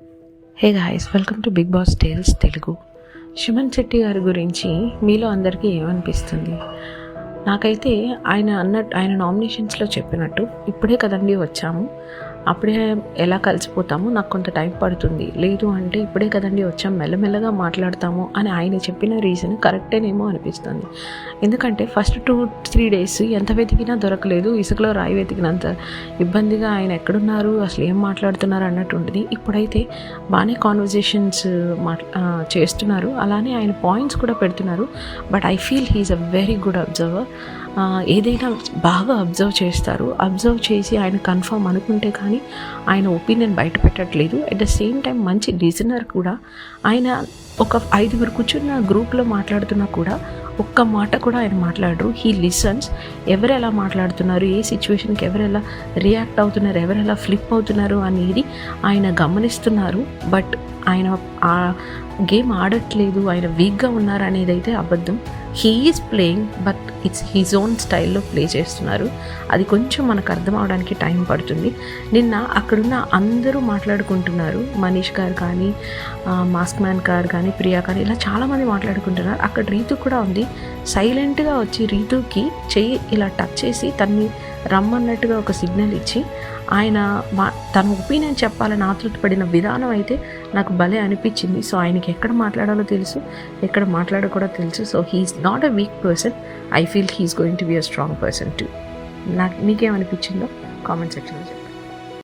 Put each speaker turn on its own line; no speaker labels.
Hey guys, welcome to Bigg Boss tales Telugu. Suman Shetty గారి గురించి మీలో అందరికీ ఏమనిపిస్తుంది? నాకైతే ఆయన నామినేషన్స్లో చెప్పినట్టు ఇప్పుడే కదండి వచ్చాము, అప్పుడే ఎలా కలిసిపోతాము, నాకు కొంత టైం పడుతుంది, లేదు అంటే ఇప్పుడే కదండి వచ్చాము మెల్లమెల్లగా మాట్లాడతాము అని ఆయన చెప్పిన రీజన్ కరెక్టేనేమో అనిపిస్తుంది. ఎందుకంటే ఫస్ట్ 2-3 days ఎంత వెతికినా దొరకలేదు, ఇసుకలో రాయి వెతికినంత ఇబ్బందిగా ఆయన ఎక్కడున్నారు, అసలు ఏం మాట్లాడుతున్నారు అన్నట్టు ఉంటుంది. ఇప్పుడైతే బాగానే కాన్వర్జేషన్స్ చేస్తున్నారు, అలానే ఆయన పాయింట్స్ కూడా పెడుతున్నారు. But I feel he's a very good observer. ఏదైనా బాగా అబ్జర్వ్ చేస్తారు, అబ్జర్వ్ చేసి ఆయన కన్ఫర్మ్ అనుకుంటే కానీ ఆయన ఒపీనియన్ బయట పెట్టట్లేదు. అట్ ద సేమ్ టైం మంచి లిజనర్ కూడా. ఆయన ఒక 5 కూర్చున్న గ్రూప్లో మాట్లాడుతున్నా కూడా ఒక్క మాట కూడా ఆయన మాట్లాడరు. He listens. ఎవరు ఎలా మాట్లాడుతున్నారు, ఏ సిచ్యువేషన్కి ఎవరు ఎలా రియాక్ట్ అవుతున్నారు, ఎవరు ఎలా ఫ్లిప్ అవుతున్నారు అనేది ఆయన గమనిస్తున్నారు. బట్ ఆయన ఆ గేమ్ ఆడట్లేదు, ఆయన వీక్గా ఉన్నారు అనేది అయితే అబద్ధం. He is playing, but it's his own స్టైల్లో ప్లే చేస్తున్నారు. అది కొంచెం మనకు అర్థం అవడానికి టైం పడుతుంది. నిన్న అక్కడున్న అందరూ మాట్లాడుకుంటున్నారు, మనీష్ గారు కానీ, మాస్క్ మ్యాన్ గారు కానీ, ప్రియా కానీ, ఇలా చాలామంది మాట్లాడుకుంటున్నారు. అక్కడ రీతు కూడా ఉంది. సైలెంట్గా వచ్చి రీతుకి చెయ్యి ఇలా టచ్ చేసి తన్ని రమ్మన్నట్టుగా ఒక సిగ్నల్ ఇచ్చి ఆయన తన ఒపీనియన్ చెప్పాలని ఆతృతపడిన విధానం అయితే నాకు భలే అనిపించింది. సో ఆయనకి ఎక్కడ మాట్లాడాలో తెలుసు, ఎక్కడ మాట్లాడో కూడా తెలుసు. So he's not a weak person. I feel he's going to be a strong person too. మీకేమనిపించిందో కామెంట్ సెక్షన్లో